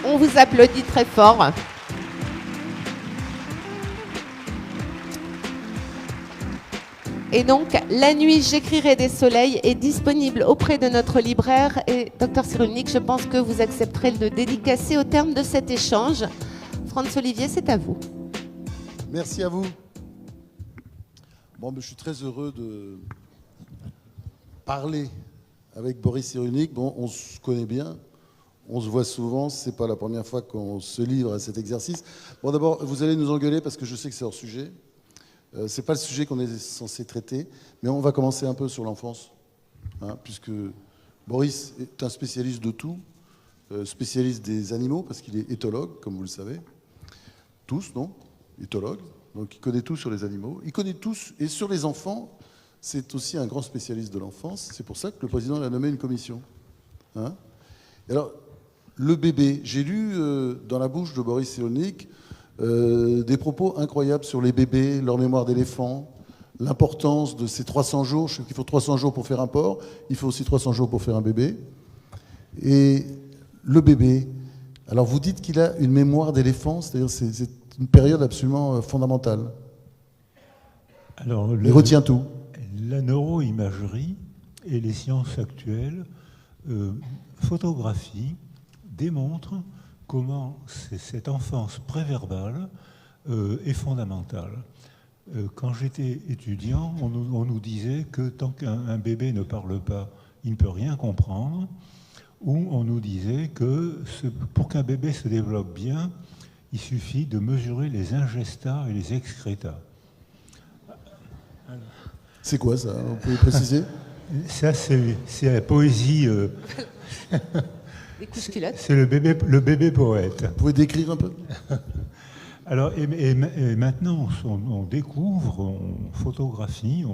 On vous applaudit très fort. Et donc, La nuit, j'écrirai des soleils est disponible auprès de notre libraire. Et Dr Cyrulnik, je pense que vous accepterez de le dédicacer au terme de cet échange. Franz Olivier, c'est à vous. Merci à vous. Bon, je suis très heureux de parler avec Boris Cyrulnik. Bon, on se connaît bien, on se voit souvent, c'est pas la première fois qu'on se livre à cet exercice. Bon, d'abord, vous allez nous engueuler parce que je sais que c'est hors sujet. C'est pas le sujet qu'on est censé traiter, mais on va commencer un peu sur l'enfance, hein, puisque Boris est un spécialiste de tout, spécialiste des animaux, parce qu'il est éthologue, comme vous le savez. Tous, non? Éthologue. Donc il connaît tout sur les animaux. Il connaît tout, et sur les enfants, c'est aussi un grand spécialiste de l'enfance. C'est pour ça que le président a nommé une commission. Hein? Alors, le bébé, j'ai lu dans la bouche de Boris Cyrulnik des propos incroyables sur les bébés, leur mémoire d'éléphant, l'importance de ces 300 jours. Je sais qu'il faut 300 jours pour faire un porc, il faut aussi 300 jours pour faire un bébé. Et le bébé, alors vous dites qu'il a une mémoire d'éléphant, c'est-à-dire c'est une période absolument fondamentale. Alors, il retient tout. La neuroimagerie et les sciences actuelles photographient, démontrent comment cette enfance préverbale est fondamentale. Quand j'étais étudiant, on nous disait que tant qu'un bébé ne parle pas, il ne peut rien comprendre, ou on nous disait que pour qu'un bébé se développe bien, il suffit de mesurer les ingestats et les excrétats. C'est quoi ça? Vous pouvez préciser? Ça, c'est la poésie... C'est le bébé poète. Vous pouvez décrire un peu? Alors, et maintenant, on découvre, on photographie,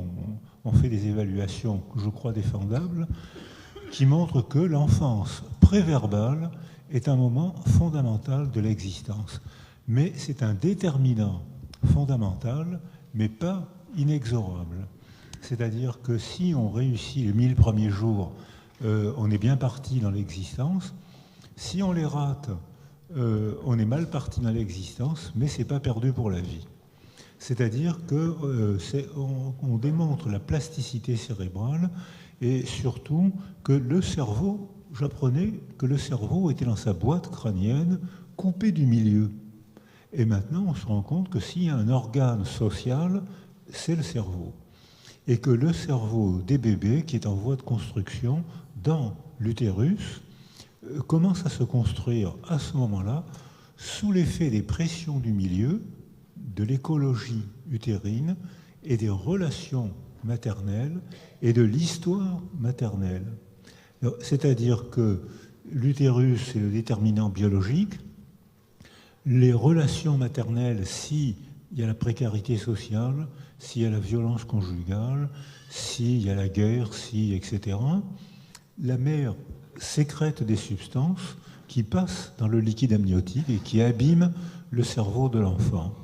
on fait des évaluations, je crois, défendables, qui montrent que l'enfance préverbale est un moment fondamental de l'existence. Mais c'est un déterminant fondamental, mais pas inexorable. C'est-à-dire que si on réussit les 1000 premiers jours, on est bien parti dans l'existence. Si on les rate, on est mal parti dans l'existence, mais c'est pas perdu pour la vie. C'est-à-dire qu'on démontre la plasticité cérébrale et surtout que le cerveau, j'apprenais que le cerveau était dans sa boîte crânienne coupé du milieu. Et maintenant, on se rend compte que s'il y a un organe social, c'est le cerveau. Et que le cerveau des bébés, qui est en voie de construction dans l'utérus, commence à se construire à ce moment-là sous l'effet des pressions du milieu, de l'écologie utérine et des relations maternelles et de l'histoire maternelle. C'est-à-dire que l'utérus, c'est le déterminant biologique. Les relations maternelles, s'il y a la précarité sociale, s'il y a la violence conjugale, s'il y a la guerre, etc., la mère sécrète des substances qui passent dans le liquide amniotique et qui abîment le cerveau de l'enfant.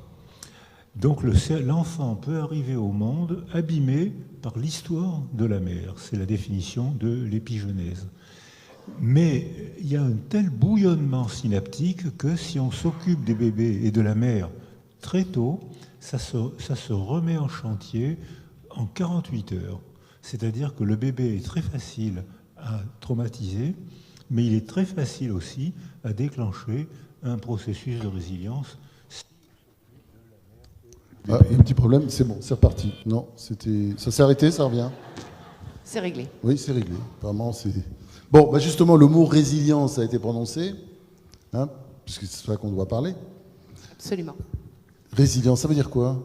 Donc l'enfant peut arriver au monde abîmé par l'histoire de la mère. C'est la définition de l'épigenèse. Mais il y a un tel bouillonnement synaptique que si on s'occupe des bébés et de la mère très tôt, ça se remet en chantier en 48 heures. C'est-à-dire que le bébé est très facile à traumatiser, mais il est très facile aussi à déclencher un processus de résilience. Ah, il y a un petit problème, c'est bon, c'est reparti. Non, ça s'est arrêté, ça revient. C'est réglé. Oui, c'est réglé. Vraiment, c'est... Bon, bah justement, le mot résilience a été prononcé, hein, puisque c'est ça qu'on doit parler. Absolument. Résilience, ça veut dire quoi?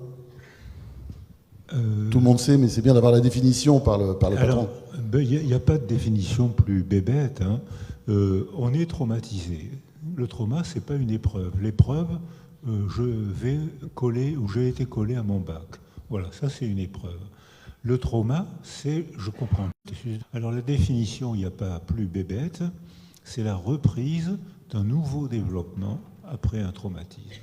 Tout le monde sait, mais c'est bien d'avoir la définition par le patron. Il n'y a pas de définition plus bébête. Hein. On est traumatisé. Le trauma, ce n'est pas une épreuve. L'épreuve, je vais coller ou j'ai été collé à mon bac. Voilà, ça c'est une épreuve. Le trauma, c'est, je comprends. Alors la définition, il n'y a pas plus bébête, c'est la reprise d'un nouveau développement après un traumatisme.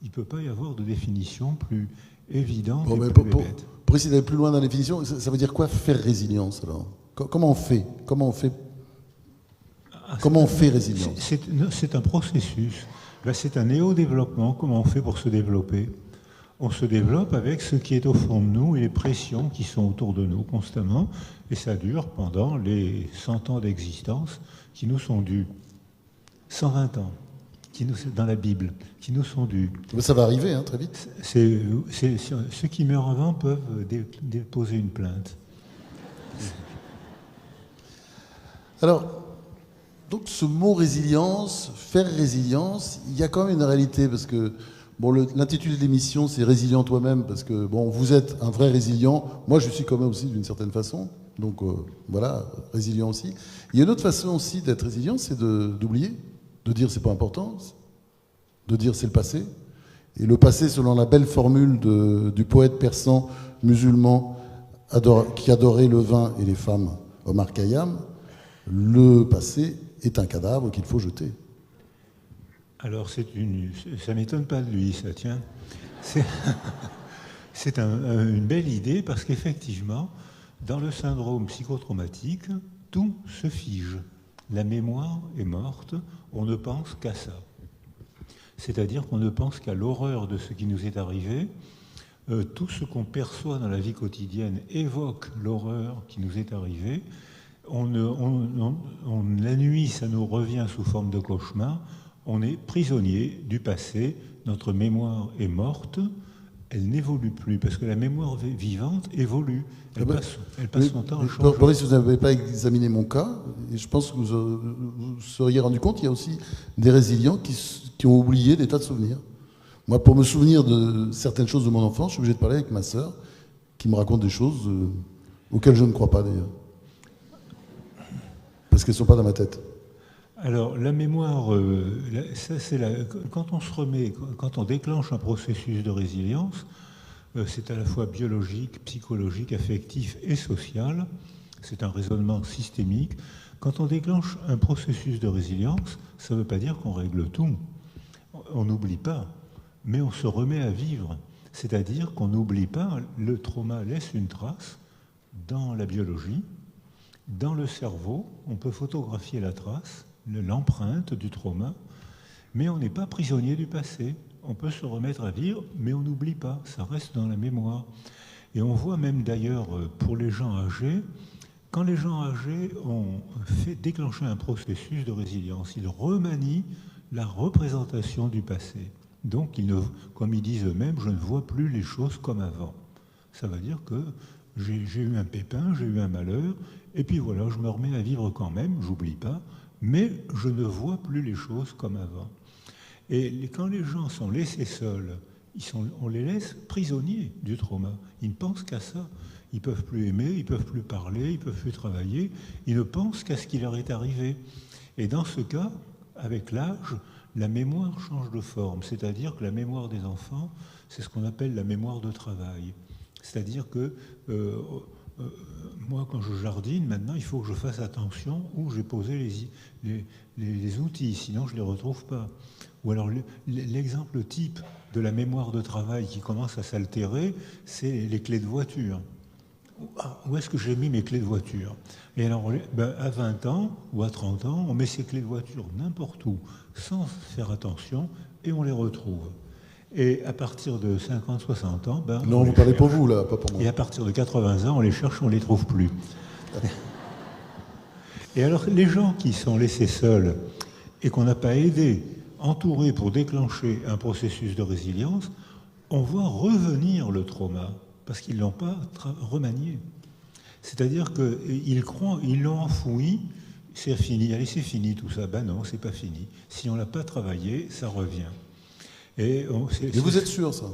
Il ne peut pas y avoir de définition plus évidente et plus bébête. Pour essayer d'aller plus loin dans la définition, ça veut dire quoi faire résilience alors? Comment on fait? Comment on fait résilience? C'est un processus. Là, c'est un néo-développement. Comment on fait pour se développer? On se développe avec ce qui est au fond de nous et les pressions qui sont autour de nous constamment. Et ça dure pendant les 100 ans d'existence qui nous sont dus. 120 ans dans la Bible, qui nous sont dus. Mais ça va arriver, hein, très vite. Ceux qui meurent avant peuvent déposer une plainte. Alors, donc ce mot résilience, faire résilience, il y a quand même une réalité, parce que bon, l'intitulé de l'émission, c'est Résilient toi-même, parce que bon, vous êtes un vrai résilient. Moi, je suis quand même aussi d'une certaine façon. Donc voilà, résilient aussi. Il y a une autre façon aussi d'être résilient, c'est d'oublier, de dire c'est pas important, de dire c'est le passé. Et le passé, selon la belle formule du poète persan musulman qui adorait le vin et les femmes, Omar Khayyam, le passé est un cadavre qu'il faut jeter. Alors, ça m'étonne pas de lui, ça, tiens. C'est une belle idée parce qu'effectivement, dans le syndrome psychotraumatique, tout se fige. La mémoire est morte, on ne pense qu'à ça. C'est-à-dire qu'on ne pense qu'à l'horreur de ce qui nous est arrivé. Tout ce qu'on perçoit dans la vie quotidienne évoque l'horreur qui nous est arrivée. La nuit, ça nous revient sous forme de cauchemar. On est prisonnier du passé. Notre mémoire est morte. Elle n'évolue plus, parce que la mémoire vivante évolue. Elle passe son temps à changer. Boris, vous n'avez pas examiné mon cas, et je pense que vous seriez rendu compte qu'il y a aussi des résilients qui ont oublié des tas de souvenirs. Moi, pour me souvenir de certaines choses de mon enfance, je suis obligé de parler avec ma sœur, qui me raconte des choses auxquelles je ne crois pas d'ailleurs. Parce qu'elles ne sont pas dans ma tête. Alors, la mémoire, quand on déclenche un processus de résilience, c'est à la fois biologique, psychologique, affectif et social. C'est un raisonnement systémique. Quand on déclenche un processus de résilience, ça ne veut pas dire qu'on règle tout. On n'oublie pas, mais on se remet à vivre. C'est-à-dire qu'on n'oublie pas, le trauma laisse une trace dans la biologie, dans le cerveau, on peut photographier la trace, l'empreinte du trauma, mais on n'est pas prisonnier du passé. On peut se remettre à vivre, mais on n'oublie pas, ça reste dans la mémoire. Et on voit même d'ailleurs pour les gens âgés, quand les gens âgés ont fait déclencher un processus de résilience, ils remanient la représentation du passé. Donc, comme ils disent eux-mêmes, je ne vois plus les choses comme avant. Ça veut dire que j'ai eu un pépin, j'ai eu un malheur, et puis voilà, je me remets à vivre quand même, j'oublie pas, mais je ne vois plus les choses comme avant. Et quand les gens sont laissés seuls, on les laisse prisonniers du trauma. Ils ne pensent qu'à ça. Ils ne peuvent plus aimer, ils ne peuvent plus parler, ils ne peuvent plus travailler. Ils ne pensent qu'à ce qui leur est arrivé. Et dans ce cas, avec l'âge, la mémoire change de forme. C'est-à-dire que la mémoire des enfants, c'est ce qu'on appelle la mémoire de travail. C'est-à-dire que moi, quand je jardine, maintenant, il faut que je fasse attention où j'ai posé les outils, sinon je ne les retrouve pas. Ou alors l'exemple type de la mémoire de travail qui commence à s'altérer, c'est les clés de voiture. Où est-ce que j'ai mis mes clés de voiture? Et alors, à 20 ans ou à 30 ans, on met ses clés de voiture n'importe où, sans faire attention, et on les retrouve. Et à partir de 50, 60 ans... non, vous parlez pour vous, là, pas pour moi. Et à partir de 80 ans, on les cherche, on ne les trouve plus. Et alors, les gens qui sont laissés seuls et qu'on n'a pas aidé, entourés pour déclencher un processus de résilience, on voit revenir le trauma, parce qu'ils ne l'ont pas remanié. C'est-à-dire qu'ils croient, ils l'ont enfoui, c'est fini, allez, c'est fini tout ça. Ben non, c'est pas fini. Si on ne l'a pas travaillé, ça revient. Mais vous êtes sûr, ça?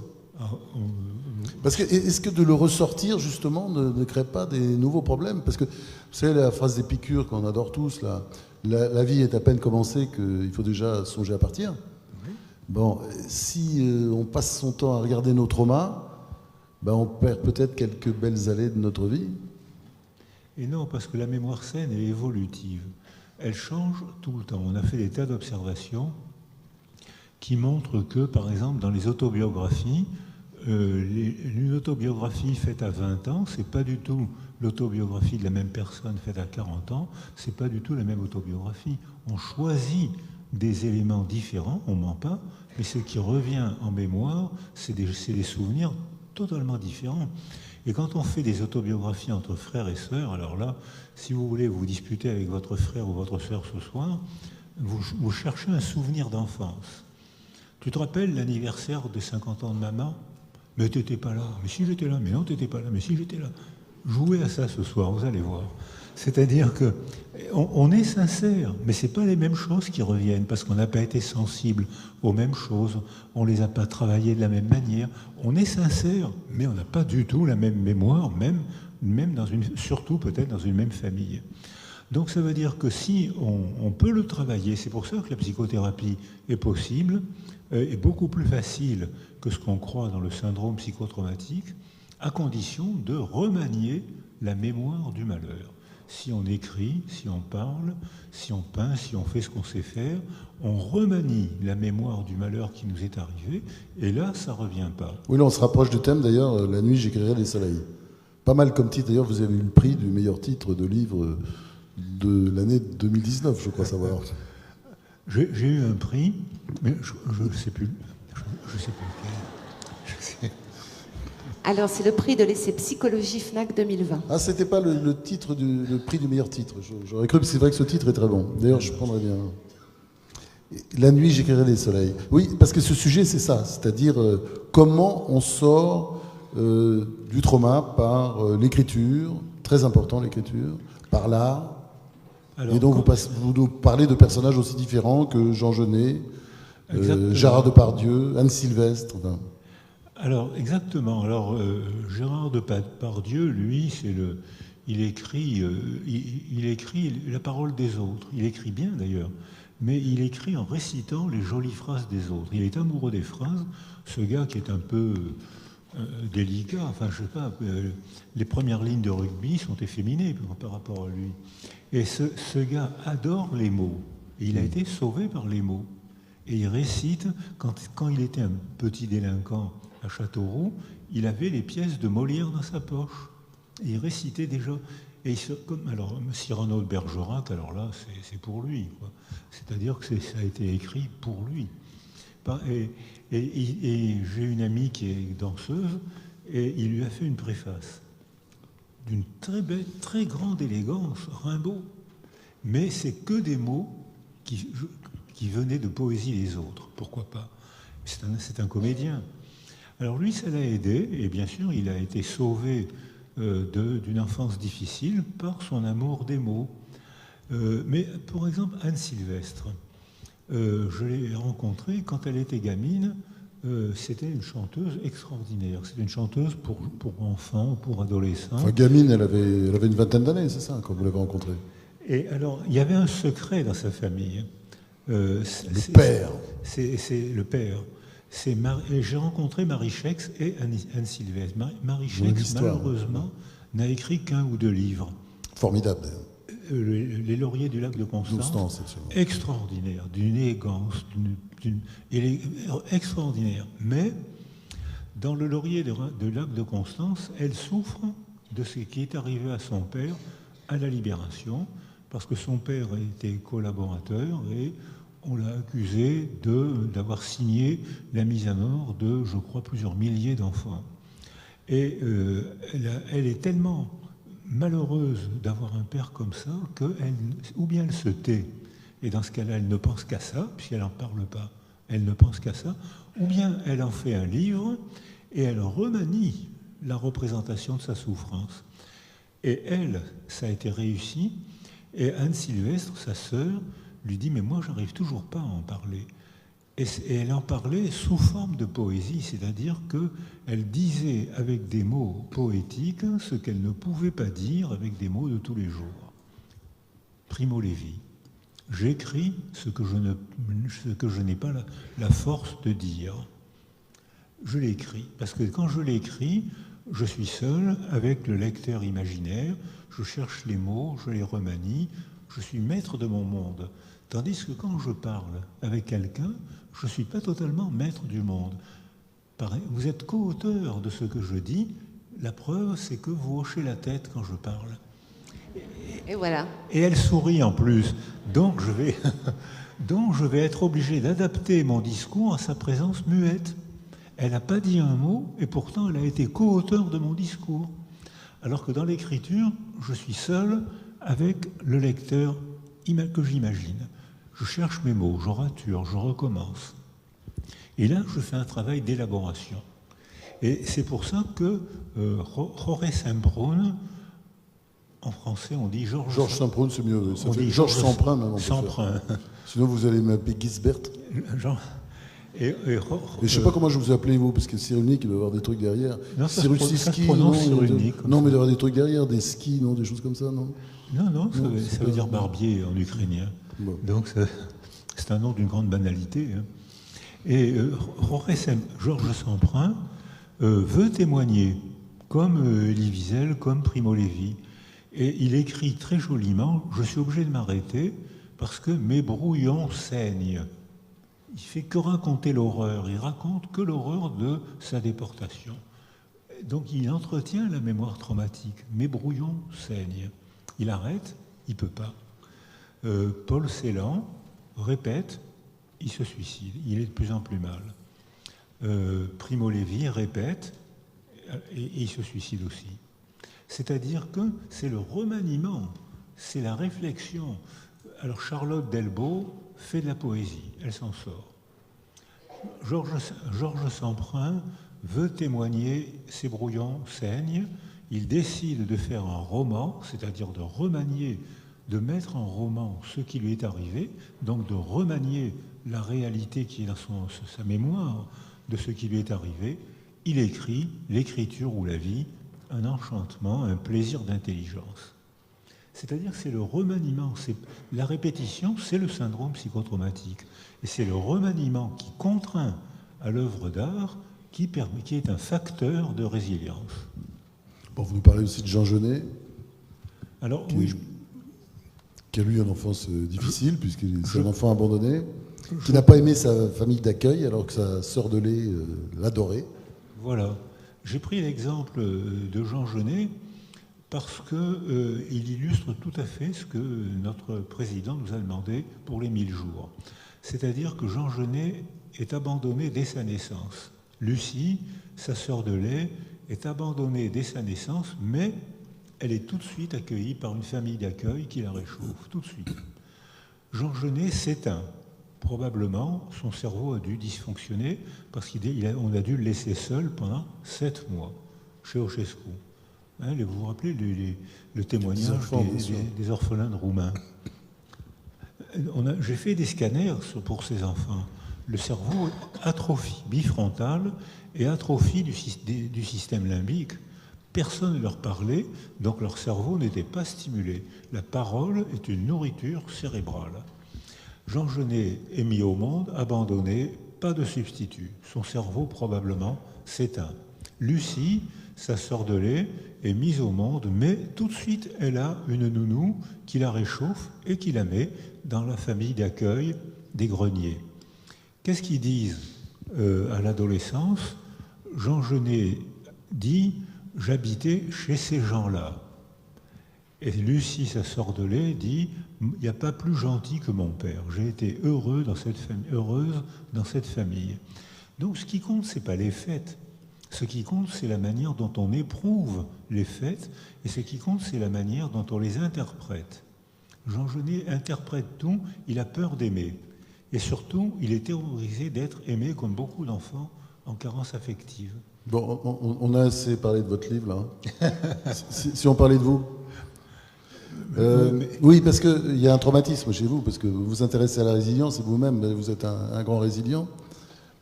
Parce que est-ce que de le ressortir, justement, ne crée pas des nouveaux problèmes? Parce que, vous savez, la phrase d'Épicure qu'on adore tous, là, la vie est à peine commencée qu'il faut déjà songer à partir. Oui. Bon, si on passe son temps à regarder nos traumas, on perd peut-être quelques belles allées de notre vie. Et non, parce que la mémoire saine est évolutive. Elle change tout le temps. On a fait des tas d'observations qui montrent que, par exemple, dans les autobiographies, une autobiographie faite à 20 ans, c'est pas du tout l'autobiographie de la même personne faite à 40 ans, c'est pas du tout la même autobiographie. On choisit des éléments différents, on ment pas, mais ce qui revient en mémoire, c'est des souvenirs totalement différents. Et quand on fait des autobiographies entre frères et sœurs, alors là, si vous voulez vous disputer avec votre frère ou votre sœur ce soir, vous cherchez un souvenir d'enfance. Tu te rappelles l'anniversaire des 50 ans de maman? Mais tu n'étais pas là. Mais si j'étais là. Mais non, tu n'étais pas là. Mais si j'étais là. Jouez à ça ce soir, vous allez voir. C'est-à-dire qu'on est sincère, mais ce n'est pas les mêmes choses qui reviennent, parce qu'on n'a pas été sensible aux mêmes choses, on ne les a pas travaillées de la même manière. On est sincère, mais on n'a pas du tout la même mémoire, même surtout peut-être dans une même famille. Donc ça veut dire que si on peut le travailler, c'est pour ça que la psychothérapie est possible, est beaucoup plus facile que ce qu'on croit dans le syndrome psychotraumatique, à condition de remanier la mémoire du malheur. Si on écrit, si on parle, si on peint, si on fait ce qu'on sait faire, on remanie la mémoire du malheur qui nous est arrivé, et là, ça ne revient pas. Oui, là, on se rapproche du thème, d'ailleurs, la nuit, j'écrirai les soleils. Pas mal comme titre, d'ailleurs, vous avez eu le prix du meilleur titre de livre de l'année 2019, je crois savoir. J'ai eu un prix, mais je ne sais plus. Je sais plus lequel. Alors, c'est le prix de l'essai Psychologie FNAC 2020. Ah, c'était pas le titre le prix du meilleur titre. J'aurais cru que c'est vrai que ce titre est très bon. D'ailleurs, je prendrais bien. La nuit, j'écrirai les soleils. Oui, parce que ce sujet, c'est ça. C'est-à-dire comment on sort du trauma par l'écriture, très important l'écriture, par l'art. Alors, et donc, vous nous parlez de personnages aussi différents que Jean Genet, Gérard Depardieu, Anne Sylvestre. Enfin. Alors, exactement. Alors, Gérard Depardieu, lui, il écrit la parole des autres. Il écrit bien, d'ailleurs, mais il écrit en récitant les jolies phrases des autres. Il est amoureux des phrases. Ce gars qui est un peu délicat, enfin, je sais pas, les premières lignes de rugby sont efféminées par rapport à lui. Et ce gars adore les mots. Et il a été sauvé par les mots. Et il récite, quand il était un petit délinquant à Châteauroux, il avait les pièces de Molière dans sa poche. Et il récitait déjà. Et alors, Cyrano de Bergerac, alors là, c'est pour lui. C'est-à-dire que ça a été écrit pour lui. Et j'ai une amie qui est danseuse, et il lui a fait une préface d'une très belle, très grande élégance, Rimbaud. Mais c'est que des mots qui venaient de poésie des autres. Pourquoi pas? C'est un comédien. Alors lui, ça l'a aidé, et bien sûr, il a été sauvé d'une enfance difficile par son amour des mots. Mais par exemple, Anne Sylvestre, je l'ai rencontrée quand elle était gamine. C'était une chanteuse extraordinaire. C'était une chanteuse pour enfants, pour adolescents. Enfin, gamine, elle avait une vingtaine d'années, c'est ça, quand vous l'avez rencontrée? Et alors, il y avait un secret dans sa famille. Le père. C'est le père. J'ai rencontré Marie Schex et Anne Sylvestre. Marie Schex, malheureusement, n'a écrit qu'un ou deux livres. Formidable. Les Lauriers du lac de Constance, extraordinaire, d'une élégance, extraordinaire. Mais dans le Laurier du lac de Constance, elle souffre de ce qui est arrivé à son père à la Libération, parce que son père était collaborateur et on l'a accusé d'avoir signé la mise à mort de, je crois, plusieurs milliers d'enfants. Et elle est tellement malheureuse d'avoir un père comme ça ou bien elle se tait, et dans ce cas-là, elle ne pense qu'à ça, puisqu'elle n'en parle pas, elle ne pense qu'à ça, ou bien elle en fait un livre et elle remanie la représentation de sa souffrance. Et elle, ça a été réussi, et Anne Sylvestre, sa sœur, lui dit « mais moi, j'arrive toujours pas à en parler ». Et elle en parlait sous forme de poésie, c'est-à-dire qu'elle disait avec des mots poétiques ce qu'elle ne pouvait pas dire avec des mots de tous les jours. Primo Levi. J'écris ce que je n'ai pas la force de dire. Je l'écris, parce que quand je l'écris, je suis seul avec le lecteur imaginaire, je cherche les mots, je les remanie, je suis maître de mon monde. Tandis que quand je parle avec quelqu'un, je ne suis pas totalement maître du monde. Vous êtes co-auteur de ce que je dis. La preuve, c'est que vous hochez la tête quand je parle. Et voilà. Et elle sourit en plus. Donc je vais être obligé d'adapter mon discours à sa présence muette. Elle n'a pas dit un mot, et pourtant elle a été co-auteur de mon discours. Alors que dans l'écriture, je suis seul avec le lecteur que j'imagine. Je cherche mes mots, je rature, je recommence. Et là, je fais un travail d'élaboration. Et c'est pour ça que Jorge Semprún, en français, on dit Georges Semprún, c'est mieux. Ça on fait dit Georges Semprún, même. Semprún. Sinon, vous allez m'appeler Gisbert. Et je ne sais pas comment je vous appelez, vous, parce que Cyrulnik, il doit y avoir des trucs derrière. Non, ça se Cyrulski, prononce Cyrulnik. Non, mais il doit y avoir des trucs derrière, des skis, non, des choses comme ça, non? Non, ça veut dire barbier en ukrainien. Bon. Donc, c'est un nom d'une grande banalité. Hein. Et Georges Semprún veut témoigner, comme Elie Wiesel, comme Primo Levi. Et il écrit très joliment, je suis obligé de m'arrêter parce que mes brouillons saignent. Il fait que raconter l'horreur, il raconte que l'horreur de sa déportation. Donc il entretient la mémoire traumatique. Mes brouillons saignent. Il arrête, il ne peut pas. Paul Celan répète, il se suicide, il est de plus en plus mal. Primo Levi répète, et il se suicide aussi. C'est-à-dire que c'est le remaniement, c'est la réflexion. Alors Charlotte Delbo fait de la poésie, elle s'en sort. Georges Semprún veut témoigner, ses brouillons saignent, il décide de faire un roman, c'est-à-dire de remanier, de mettre en roman ce qui lui est arrivé, donc de remanier la réalité qui est dans sa mémoire de ce qui lui est arrivé. Il écrit l'écriture ou la vie, un enchantement, un plaisir d'intelligence. C'est-à-dire que c'est le remaniement, la répétition, c'est le syndrome psychotraumatique. Et c'est le remaniement qui contraint à l'œuvre d'art qui est un facteur de résilience. Bon, vous nous parlez aussi de Jean Genet, alors, qui a eu une enfance difficile, puisqu'il est un enfant abandonné, qui n'a pas aimé sa famille d'accueil, alors que sa sœur de lait l'adorait. Voilà. J'ai pris l'exemple de Jean Genet parce qu'il illustre tout à fait ce que notre président nous a demandé pour les 1000 jours. C'est-à-dire que Jean Genet est abandonné dès sa naissance. Lucie, sa sœur de lait, est abandonnée dès sa naissance, mais elle est tout de suite accueillie par une famille d'accueil qui la réchauffe, tout de suite. Jean Genet s'éteint. Probablement, son cerveau a dû dysfonctionner parce qu'on a dû le laisser seul pendant 7 mois chez Ceausescu. Hein, vous vous rappelez le témoignage des orphelins de Roumains. J'ai fait des scanners pour ces enfants. Le cerveau atrophie bifrontale et atrophie du système limbique. Personne ne leur parlait, donc leur cerveau n'était pas stimulé. La parole est une nourriture cérébrale. Jean Genet est mis au monde, abandonné, pas de substitut. Son cerveau, probablement, s'éteint. Lucie, sa sœur de lait, est mise au monde, mais tout de suite, elle a une nounou qui la réchauffe et qui la met dans la famille d'accueil des greniers. Qu'est-ce qu'ils disent à l'adolescence? Jean Genet dit « J'habitais chez ces gens-là ». Et Lucie, sa sœur de lait, dit « Il n'y a pas plus gentil que mon père. J'ai été heureuse dans cette famille. » Donc ce qui compte, ce n'est pas les faits. Ce qui compte, c'est la manière dont on éprouve les faits, et ce qui compte, c'est la manière dont on les interprète. Jean Genet interprète tout, il a peur d'aimer. Et surtout, il est terrorisé d'être aimé comme beaucoup d'enfants en carence affective. Bon, on a assez parlé de votre livre, là. si on parlait de vous. Oui, parce qu'il y a un traumatisme chez vous, parce que vous vous intéressez à la résilience et vous-même, vous êtes un grand résilient.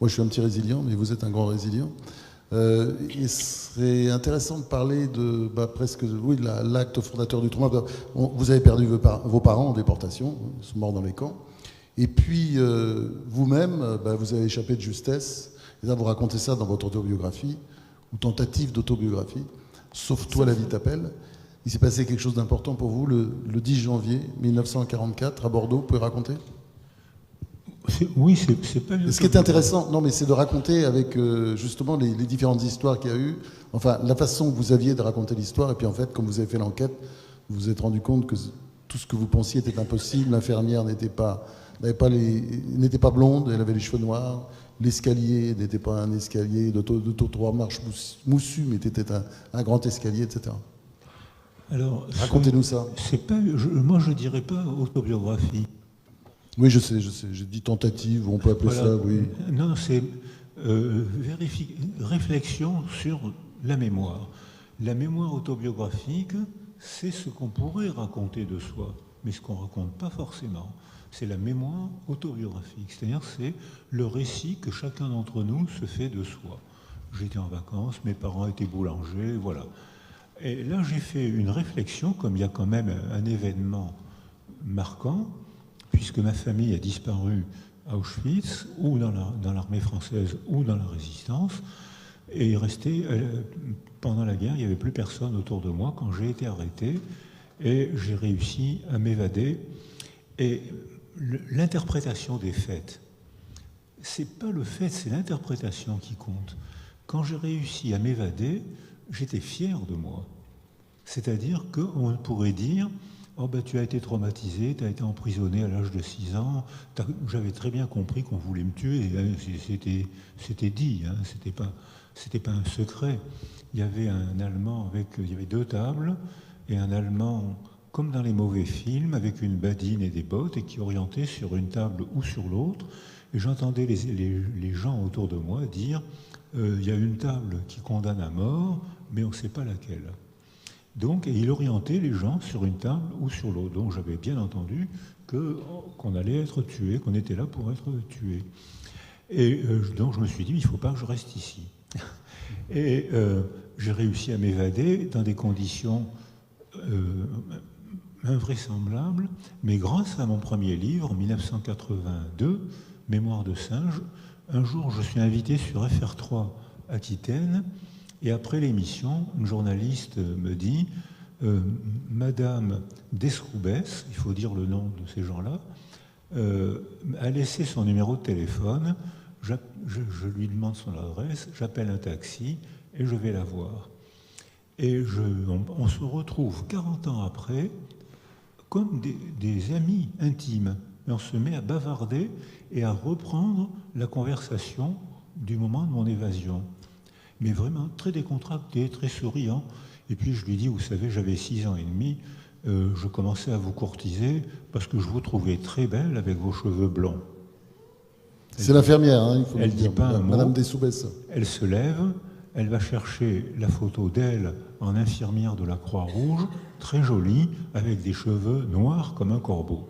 Moi, je suis un petit résilient, mais vous êtes un grand résilient. Il serait intéressant de parler de l'acte fondateur du trauma. Vous avez perdu vos parents en déportation, ils sont morts dans les camps. Et puis, vous-même, vous avez échappé de justesse. Et là, vous racontez ça dans votre autobiographie, ou tentative d'autobiographie, Sauve-toi, la vie t'appelle. Il s'est passé quelque chose d'important pour vous le 10 janvier 1944 à Bordeaux. Vous pouvez raconter ? Oui, c'est pas... Et ce qui est intéressant, non, mais c'est de raconter avec justement les différentes histoires qu'il y a eu, enfin la façon que vous aviez de raconter l'histoire, et puis en fait, comme vous avez fait l'enquête, vous vous êtes rendu compte que tout ce que vous pensiez était impossible. L'infirmière n'était pas blonde, elle avait les cheveux noirs. L'escalier n'était pas un escalier de 3 marches moussu, mais était un grand escalier, etc. Alors, racontez-nous ça. Moi, je dirais pas autobiographie. Oui, je sais. J'ai dit tentative, on peut appeler ça, oui. Non, c'est réflexion sur la mémoire. La mémoire autobiographique, c'est ce qu'on pourrait raconter de soi, mais ce qu'on ne raconte pas forcément. C'est la mémoire autobiographique, c'est-à-dire c'est le récit que chacun d'entre nous se fait de soi. J'étais en vacances, mes parents étaient boulangers, voilà. Et là, j'ai fait une réflexion, comme il y a quand même un événement marquant, puisque ma famille a disparu à Auschwitz, ou dans l'armée française, ou dans la résistance, et pendant la guerre, il n'y avait plus personne autour de moi quand j'ai été arrêté, et j'ai réussi à m'évader. Et l'interprétation des faits, c'est pas le fait, c'est l'interprétation qui compte. Quand j'ai réussi à m'évader, j'étais fier de moi. C'est-à-dire qu'on pourrait dire « Oh ben tu as été traumatisé, tu as été emprisonné à l'âge de 6 ans, j'avais très bien compris qu'on voulait me tuer, c'était dit, hein, c'était pas un secret. » Il y avait un Allemand il y avait 2 tables, et un Allemand, comme dans les mauvais films, avec une badine et des bottes, et qui orientait sur une table ou sur l'autre, et j'entendais les gens autour de moi dire il y a une table qui condamne à mort, mais on ne sait pas laquelle. Donc, et il orientait les gens sur une table ou sur l'autre. Donc j'avais bien entendu qu'on allait être tué, qu'on était là pour être tué. Et donc je me suis dit, il ne faut pas que je reste ici. Et j'ai réussi à m'évader dans des conditions invraisemblables, mais grâce à mon premier livre, en 1982, Mémoire de singe, un jour je suis invité sur FR3 Aquitaine, et après l'émission, une journaliste me dit Madame Desroubès, il faut dire le nom de ces gens-là, a laissé son numéro de téléphone, je lui demande son adresse, j'appelle un taxi et je vais la voir. Et on se retrouve 40 ans après comme des amis intimes. Et on se met à bavarder et à reprendre la conversation du moment de mon évasion. Mais vraiment très décontracté, très souriant. Et puis je lui dis, vous savez, j'avais 6 ans et demi, je commençais à vous courtiser parce que je vous trouvais très belle avec vos cheveux blonds. C'est l'infirmière, hein, il faut elle le dire. Dit pas un mot, Madame Dessoubès. Elle se lève, elle va chercher la photo d'elle en infirmière de la Croix-Rouge, très jolie, avec des cheveux noirs comme un corbeau.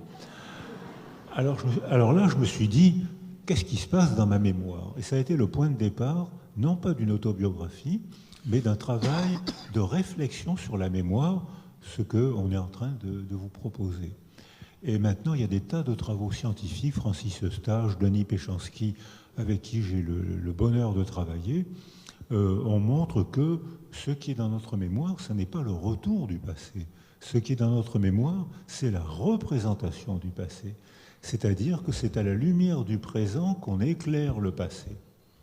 Alors là, je me suis dit, qu'est-ce qui se passe dans ma mémoire? Et ça a été le point de départ, non pas d'une autobiographie, mais d'un travail de réflexion sur la mémoire, ce qu'on est en train de vous proposer. Et maintenant, il y a des tas de travaux scientifiques, Francis Eustache, Denis Péchanski, avec qui j'ai le bonheur de travailler, on montre que ce qui est dans notre mémoire, ce n'est pas le retour du passé. Ce qui est dans notre mémoire, c'est la représentation du passé. C'est-à-dire que c'est à la lumière du présent qu'on éclaire le passé.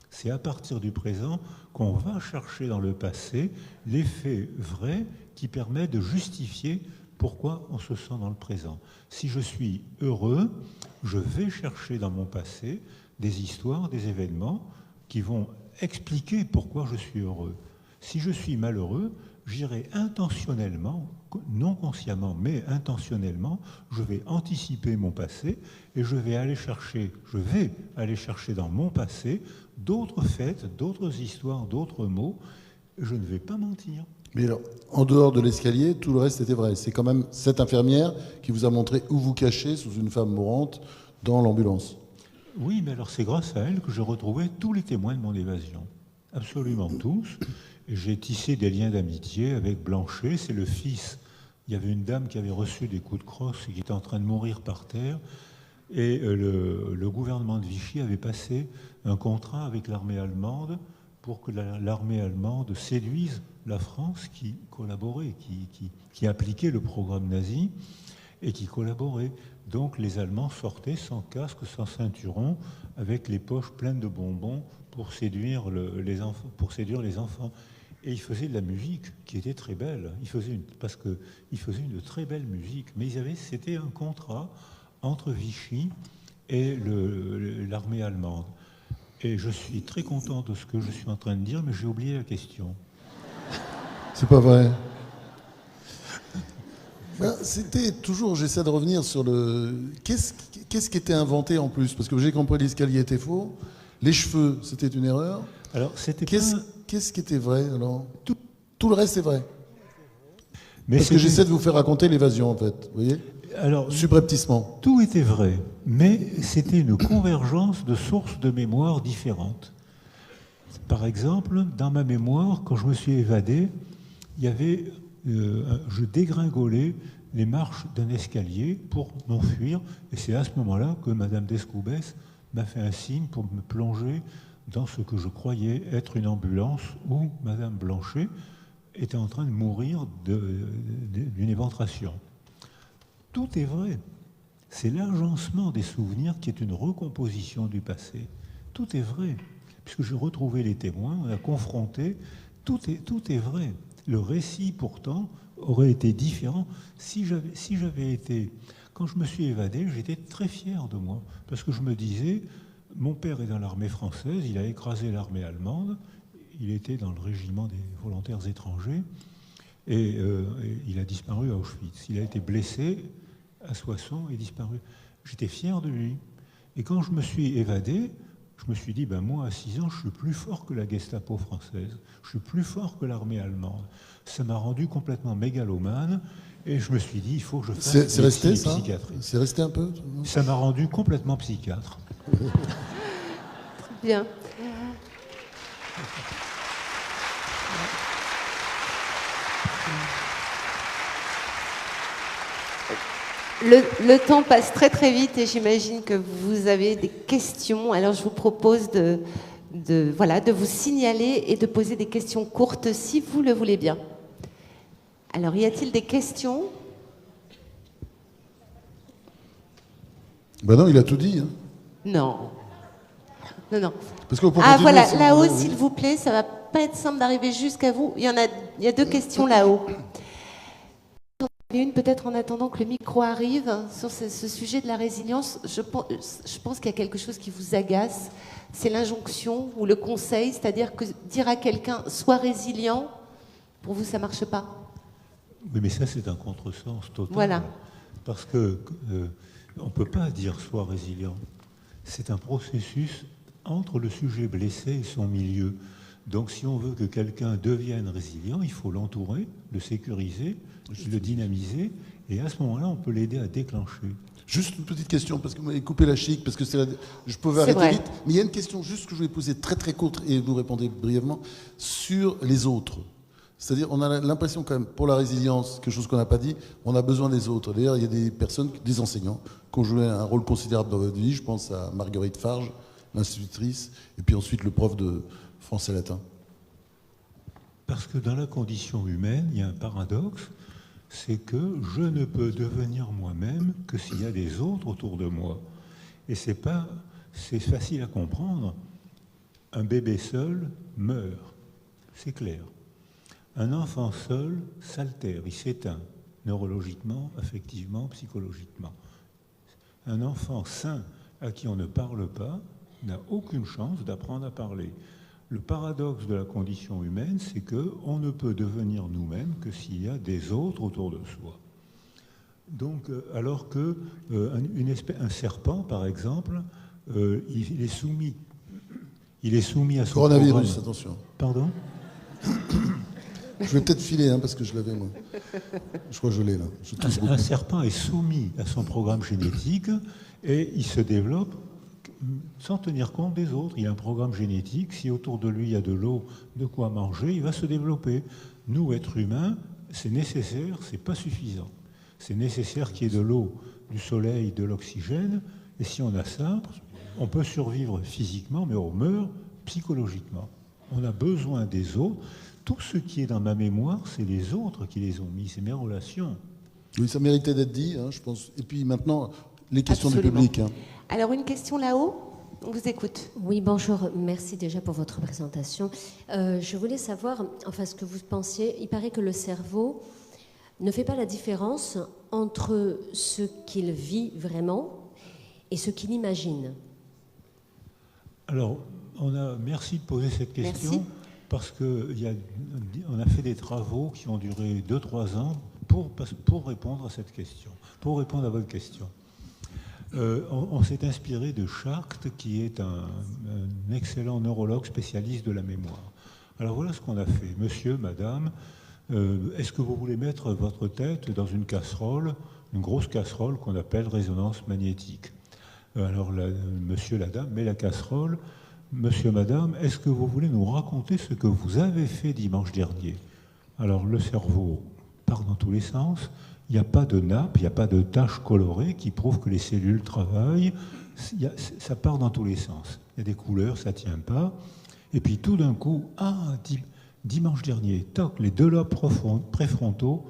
C'est à partir du présent qu'on va chercher dans le passé les faits vrais qui permettent de justifier pourquoi on se sent dans le présent. Si je suis heureux, je vais chercher dans mon passé des histoires, des événements qui vont expliquer pourquoi je suis heureux. Si je suis malheureux, j'irai intentionnellement, non consciemment, mais intentionnellement, je vais anticiper mon passé et je vais aller chercher dans mon passé d'autres faits, d'autres histoires, d'autres mots. Je ne vais pas mentir. Mais alors, en dehors de l'escalier, tout le reste était vrai. C'est quand même cette infirmière qui vous a montré où vous cachez sous une femme mourante dans l'ambulance. Oui, mais alors c'est grâce à elle que j'ai retrouvé tous les témoins de mon évasion. Absolument tous. Et j'ai tissé des liens d'amitié avec Blanchet, c'est le fils. Il y avait une dame qui avait reçu des coups de crosse et qui était en train de mourir par terre. Et le gouvernement de Vichy avait passé un contrat avec l'armée allemande pour que l'armée allemande séduise la France qui collaborait, qui appliquait le programme nazi. et qui collaboraient. Donc les Allemands sortaient sans casque, sans ceinturon, avec les poches pleines de bonbons pour séduire les enfants. Et ils faisaient de la musique qui était très belle. Ils faisaient une très belle musique. Mais c'était un contrat entre Vichy et l'armée allemande. Et je suis très content de ce que je suis en train de dire, mais j'ai oublié la question. C'est pas vrai. C'était toujours, j'essaie de revenir sur le... Qu'est-ce qui était inventé en plus? Parce que j'ai compris l'escalier était faux, les cheveux, c'était une erreur. Alors, c'était Qu'est-ce qui était vrai alors? Tout le reste est vrai. Mais parce que j'essaie de vous faire raconter l'évasion, en fait. Vous voyez? Alors, subrepticement. Tout était vrai, mais c'était une convergence de sources de mémoire différentes. Par exemple, dans ma mémoire, quand je me suis évadé, il y avait, je dégringolais les marches d'un escalier pour m'enfuir, et c'est à ce moment-là que Madame Descoubès m'a fait un signe pour me plonger dans ce que je croyais être une ambulance où Madame Blanchet était en train de mourir d'une éventration. Tout est vrai. C'est l'agencement des souvenirs qui est une recomposition du passé. Tout est vrai. Puisque j'ai retrouvé les témoins, on a confronté, tout est vrai. Le récit, pourtant, aurait été différent si j'avais été... Quand je me suis évadé, j'étais très fier de moi. Parce que je me disais, mon père est dans l'armée française, il a écrasé l'armée allemande, il était dans le régiment des volontaires étrangers, et il a disparu à Auschwitz. Il a été blessé à Soissons et disparu. J'étais fier de lui. Et quand je me suis évadé, je me suis dit, moi, à 6 ans, je suis plus fort que la Gestapo française. Je suis plus fort que l'armée allemande. Ça m'a rendu complètement mégalomane. Et je me suis dit, il faut que je fasse c'est resté, ça psychiatrie. C'est resté un peu? Ça m'a rendu complètement psychiatre. Très bien. Le temps passe très très vite et j'imagine que vous avez des questions. Alors je vous propose de vous signaler et de poser des questions courtes si vous le voulez bien. Alors y a-t-il des questions? Non, il a tout dit. Hein. Non. Parce que voilà, là-haut, s'il vous plaît, ça va pas être simple d'arriver jusqu'à vous. Il y a 2 questions là-haut. Une peut-être en attendant que le micro arrive sur ce sujet de la résilience. Je pense qu'il y a quelque chose qui vous agace, c'est l'injonction ou le conseil, c'est-à-dire que dire à quelqu'un sois résilient, pour vous ça marche pas. Oui, mais ça c'est un contresens total. Voilà. Parce que on peut pas dire sois résilient. C'est un processus entre le sujet blessé et son milieu. Donc si on veut que quelqu'un devienne résilient, il faut l'entourer, le sécuriser, le dynamiser, et à ce moment-là, on peut l'aider à déclencher. Juste une petite question, parce que vous m'avez coupé la chic, parce que je pouvais arrêter vite, mais il y a une question juste que je voulais poser très très courte, et vous répondez brièvement, sur les autres. C'est-à-dire, on a l'impression quand même, pour la résilience, quelque chose qu'on n'a pas dit, on a besoin des autres. D'ailleurs, il y a des personnes, des enseignants, qui ont joué un rôle considérable dans votre vie. Je pense à Marguerite Farge, l'institutrice, et puis ensuite le prof de français latin. Parce que dans la condition humaine, il y a un paradoxe, c'est que je ne peux devenir moi-même que s'il y a des autres autour de moi. Et c'est facile à comprendre. Un bébé seul meurt, c'est clair. Un enfant seul s'altère, il s'éteint, neurologiquement, affectivement, psychologiquement. Un enfant sain à qui on ne parle pas n'a aucune chance d'apprendre à parler. Le paradoxe de la condition humaine, c'est qu'on ne peut devenir nous-mêmes que s'il y a des autres autour de soi. Donc, alors que un serpent, par exemple, il est soumis à son coronavirus, programme. attention. Pardon? Je vais peut-être filer, parce que je l'avais, moi. Je crois que je l'ai, là. Un serpent est soumis à son programme génétique et il se développe sans tenir compte des autres. Il a un programme génétique. Si autour de lui il y a de l'eau, de quoi manger, il va se développer. Nous, êtres humains, c'est nécessaire, c'est pas suffisant. C'est nécessaire qu'il y ait de l'eau, du soleil, de l'oxygène. Et si on a ça, on peut survivre physiquement, mais on meurt psychologiquement. On a besoin des autres. Tout ce qui est dans ma mémoire, c'est les autres qui les ont mis, c'est mes relations. Oui, ça méritait d'être dit, hein, je pense. Et puis maintenant, les questions Absolument. du public. Hein. Alors, une question là-haut, on vous écoute. Oui, bonjour. Merci déjà pour votre présentation. Je voulais savoir, enfin, ce que vous pensiez. Il paraît que le cerveau ne fait pas la différence entre ce qu'il vit vraiment et ce qu'il imagine. Alors, merci de poser cette question, Merci. parce qu'on a fait des travaux qui ont duré 2-3 ans pour répondre à cette question, pour répondre à votre question. On s'est inspiré de Schacht, qui est un excellent neurologue spécialiste de la mémoire. Alors voilà ce qu'on a fait. Monsieur, madame, est-ce que vous voulez mettre votre tête dans une casserole, une grosse casserole qu'on appelle résonance magnétique? Alors monsieur, la dame met la casserole. Monsieur, madame, est-ce que vous voulez nous raconter ce que vous avez fait dimanche dernier? Alors le cerveau part dans tous les sens. Il n'y a pas de nappe, il n'y a pas de taches colorées qui prouvent que les cellules travaillent. Ça part dans tous les sens. Il y a des couleurs, ça ne tient pas. Et puis tout d'un coup, dimanche dernier, toc, les 2 lobes préfrontaux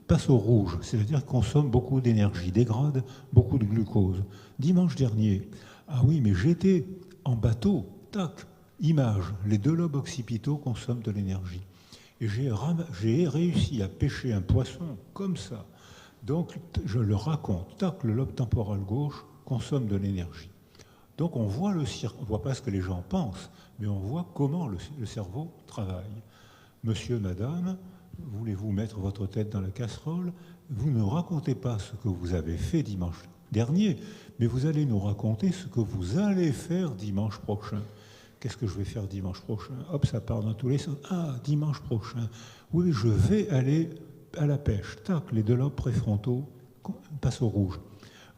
passent au rouge, c'est-à-dire consomment beaucoup d'énergie, dégradent beaucoup de glucose. Dimanche dernier, ah oui, mais j'étais en bateau, tac, image, les 2 lobes occipitaux consomment de l'énergie. Et j'ai réussi à pêcher un poisson comme ça. Donc, je le raconte. Tac, le lobe temporal gauche consomme de l'énergie. Donc, on voit on ne voit pas ce que les gens pensent, mais on voit comment le cerveau travaille. Monsieur, madame, voulez-vous mettre votre tête dans la casserole? Vous ne racontez pas ce que vous avez fait dimanche dernier, mais vous allez nous raconter ce que vous allez faire dimanche prochain. Qu'est-ce que je vais faire dimanche prochain? Hop, ça part dans tous les sens. Ah, dimanche prochain. Oui, je vais aller à la pêche. Tac, les 2 lobes préfrontaux passent au rouge.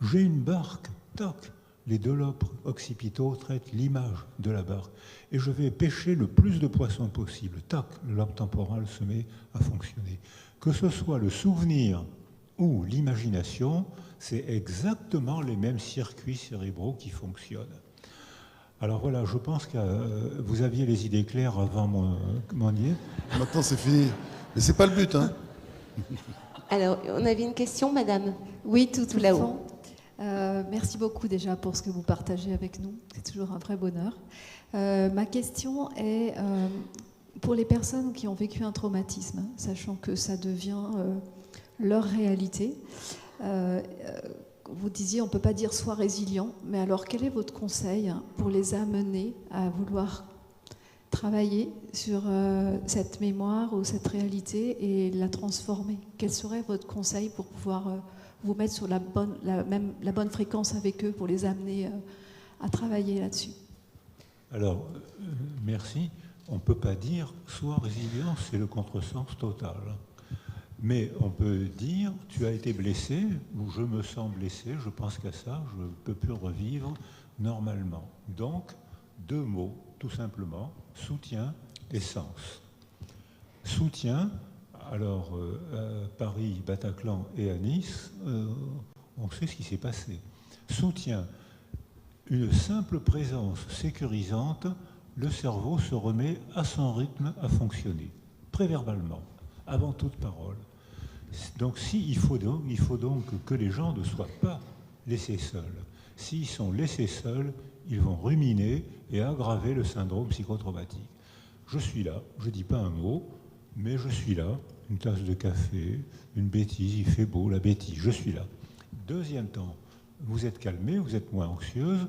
J'ai une barque. Tac, les 2 lobes occipitaux traitent l'image de la barque. Et je vais pêcher le plus de poissons possible. Tac, le lobe temporal se met à fonctionner. Que ce soit le souvenir ou l'imagination, c'est exactement les mêmes circuits cérébraux qui fonctionnent. Alors voilà, je pense que vous aviez les idées claires avant mon nid. Maintenant, c'est fini. Mais c'est pas le but, hein. Alors, on avait une question, madame? Oui, tout là-haut. Merci beaucoup déjà pour ce que vous partagez avec nous. C'est toujours un vrai bonheur. Ma question est pour les personnes qui ont vécu un traumatisme, sachant que ça devient leur réalité. Vous disiez, on ne peut pas dire sois résilient, mais alors quel est votre conseil pour les amener à vouloir travailler sur cette mémoire ou cette réalité et la transformer? Quel serait votre conseil pour pouvoir vous mettre sur la bonne fréquence avec eux, pour les amener à travailler là-dessus? Alors, merci. On ne peut pas dire sois résilient, c'est le contresens total. Mais on peut dire, tu as été blessé, ou je me sens blessé, je pense qu'à ça, je ne peux plus revivre normalement. Donc, 2 mots, tout simplement, soutien et sens. Soutien, alors à Paris, Bataclan et à Nice, on sait ce qui s'est passé. Soutien, une simple présence sécurisante, le cerveau se remet à son rythme à fonctionner, préverbalement, avant toute parole. Donc il faut donc que les gens ne soient pas laissés seuls. S'ils sont laissés seuls, ils vont ruminer et aggraver le syndrome psychotraumatique. Je suis là, je ne dis pas un mot, mais je suis là, une tasse de café, une bêtise, il fait beau, la bêtise, je suis là. Deuxième temps, vous êtes calmé, vous êtes moins anxieuse.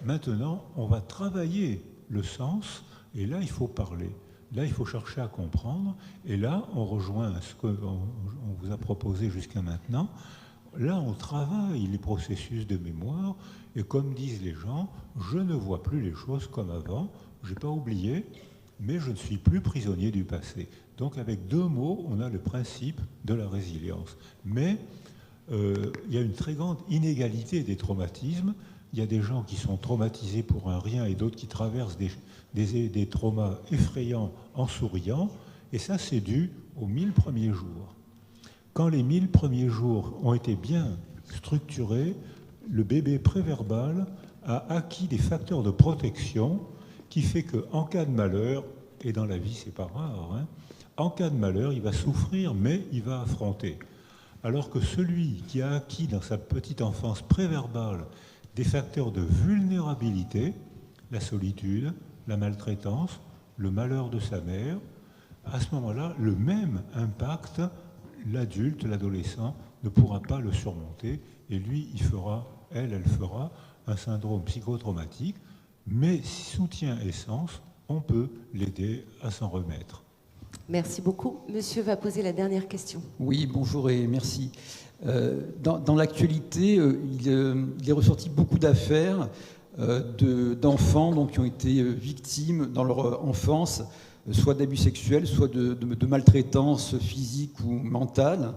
Maintenant, on va travailler le sens, et là, il faut parler. Là, il faut chercher à comprendre, et là, on rejoint ce qu'on vous a proposé jusqu'à maintenant. Là, on travaille les processus de mémoire, et comme disent les gens, je ne vois plus les choses comme avant, je n'ai pas oublié, mais je ne suis plus prisonnier du passé. Donc, avec 2 mots, on a le principe de la résilience. Mais il y a une très grande inégalité des traumatismes. Il y a des gens qui sont traumatisés pour un rien et d'autres qui traversent des traumas effrayants en souriant. Et ça, c'est dû aux 1000 premiers jours. Quand les 1000 premiers jours ont été bien structurés, le bébé préverbal a acquis des facteurs de protection qui fait qu'en cas de malheur, et dans la vie c'est pas rare, hein, en cas de malheur, il va souffrir, mais il va affronter. alors que celui qui a acquis dans sa petite enfance préverbale des facteurs de vulnérabilité, la solitude, la maltraitance, le malheur de sa mère, à ce moment-là, le même impact, l'adulte, l'adolescent, ne pourra pas le surmonter, et lui, elle fera un syndrome psychotraumatique, mais soutien et sens, on peut l'aider à s'en remettre. Merci beaucoup. Monsieur va poser la dernière question. Oui, bonjour et merci. Dans l'actualité, il est ressorti beaucoup d'affaires d'enfants donc, qui ont été victimes dans leur enfance, soit d'abus sexuels, soit de maltraitance physique ou mentale.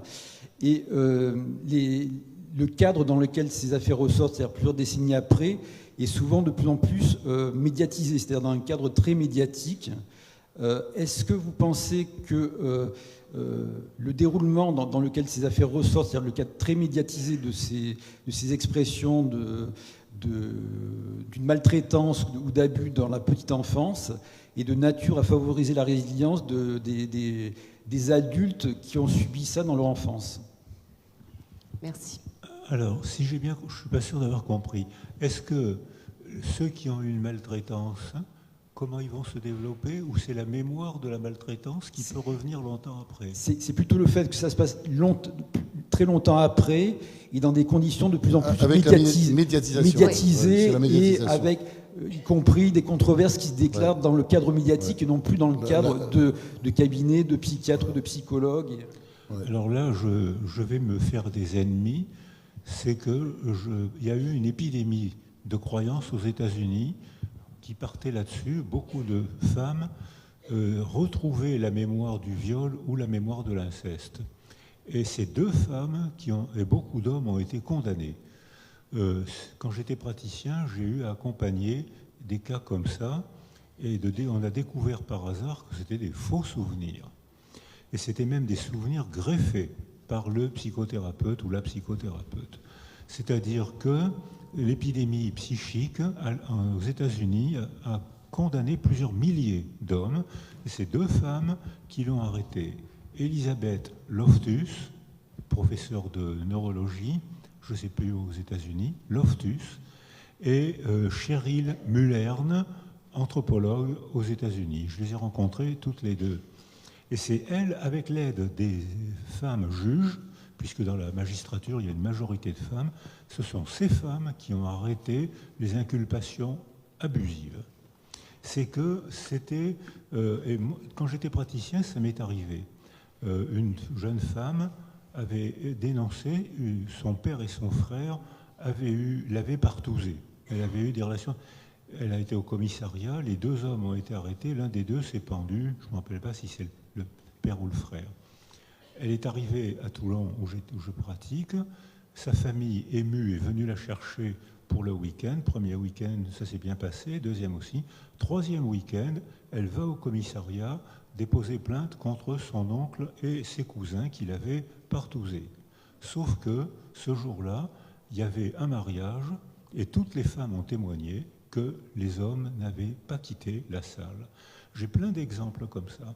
Et le cadre dans lequel ces affaires ressortent, c'est-à-dire plusieurs décennies après, est souvent de plus en plus médiatisé, c'est-à-dire dans un cadre très médiatique. Est-ce que vous pensez que le déroulement dans lequel ces affaires ressortent, c'est-à-dire le cadre très médiatisé de ces expressions d'une maltraitance ou d'abus dans la petite enfance, est de nature à favoriser la résilience des adultes qui ont subi ça dans leur enfance? Merci. Alors, si j'ai bien, je ne suis pas sûr d'avoir compris. Est-ce que ceux qui ont eu une maltraitance, comment ils vont se développer, ou c'est la mémoire de la maltraitance qui peut revenir longtemps après? C'est plutôt le fait que ça se passe très longtemps après et dans des conditions de plus en plus avec médiatisées oui. Et avec y compris des controverses qui se déclarent dans le cadre médiatique et non plus dans le cadre de cabinets, de psychiatres ou de psychologues. Alors là, je vais me faire des ennemis. C'est qu'il y a eu une épidémie de croyances aux États-Unis qui partait là-dessus. Beaucoup de femmes retrouvaient la mémoire du viol ou la mémoire de l'inceste. Et ces deux femmes, et beaucoup d'hommes ont été condamnés. Quand j'étais praticien, j'ai eu à accompagner des cas comme ça, et on a découvert par hasard que c'était des faux souvenirs. Et c'était même des souvenirs greffés par le psychothérapeute ou la psychothérapeute. C'est-à-dire que l'épidémie psychique aux États-Unis a condamné plusieurs milliers d'hommes, et c'est deux femmes qui l'ont arrêté. Elizabeth Loftus, professeure de neurologie, je ne sais plus aux États-Unis, Loftus, et Cheryl Mullern, anthropologue aux États-Unis. Je les ai rencontrées toutes les deux. Et c'est elles, avec l'aide des femmes juges, puisque dans la magistrature, il y a une majorité de femmes, ce sont ces femmes qui ont arrêté les inculpations abusives. C'est que c'était... et moi, quand j'étais praticien, ça m'est arrivé. Une jeune femme avait dénoncé, son père et son frère l'avaient partousée. Elle avait eu des relations... Elle a été au commissariat, les deux hommes ont été arrêtés, l'un des deux s'est pendu, je ne me rappelle pas si c'est le père ou le frère. Elle est arrivée à Toulon où je pratique, sa famille émue est venue la chercher pour le week-end. Premier week-end, ça s'est bien passé, deuxième aussi. Troisième week-end, elle va au commissariat déposer plainte contre son oncle et ses cousins qui l'avaient partousé. Sauf que ce jour-là, il y avait un mariage et toutes les femmes ont témoigné que les hommes n'avaient pas quitté la salle. J'ai plein d'exemples comme ça.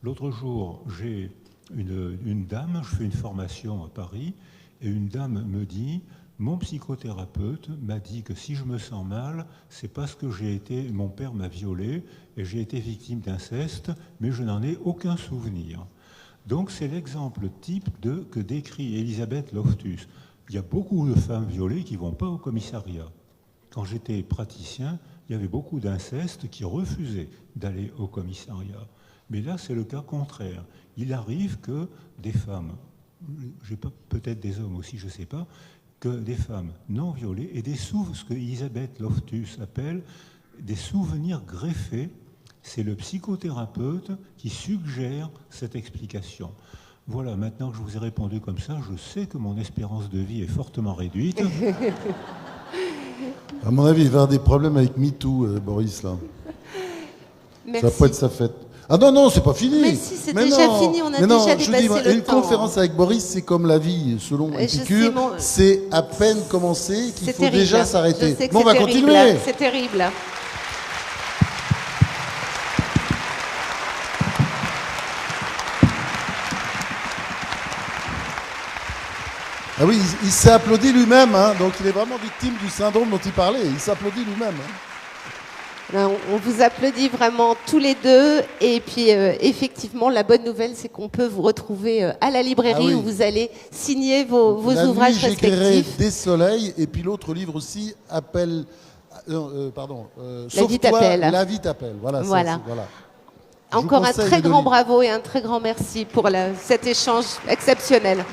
L'autre jour, j'ai une dame, je fais une formation à Paris, et une dame me dit « Mon psychothérapeute m'a dit que si je me sens mal, c'est parce que mon père m'a violée et j'ai été victime d'inceste, mais je n'en ai aucun souvenir. » Donc c'est l'exemple type que décrit Elizabeth Loftus. Il y a beaucoup de femmes violées qui ne vont pas au commissariat. Quand j'étais praticien, il y avait beaucoup d'incestes qui refusaient d'aller au commissariat. Mais là, c'est le cas contraire. Il arrive que des femmes, peut-être des hommes aussi, je ne sais pas, que des femmes non violées aient ce que Elisabeth Loftus appelle des souvenirs greffés. C'est le psychothérapeute qui suggère cette explication. Voilà, maintenant que je vous ai répondu comme ça, je sais que mon espérance de vie est fortement réduite. À mon avis, il va y avoir des problèmes avec MeToo, Boris, là. Merci. Ça va pas être sa fête. Ah non, c'est pas fini. Mais si, c'est déjà fini, on a déjà dépassé le une temps. conférence avec Boris, c'est comme la vie, selon Épicure, c'est à peine commencé qu'il faut déjà s'arrêter. Bon, on va continuer. C'est terrible. Ah oui, il s'est applaudi lui-même, hein, donc il est vraiment victime du syndrome dont il parlait. Il s'applaudit lui-même. Hein. On vous applaudit vraiment tous les deux. Et puis, effectivement, la bonne nouvelle, c'est qu'on peut vous retrouver à la librairie où vous allez signer vos ouvrages j'écrirai respectifs. Des soleils. Et puis l'autre livre aussi, Appelle... La vie t'appelle. La vie t'appelle. Voilà. Voilà. Voilà. Encore un très grand bravo et un très grand merci pour cet échange exceptionnel.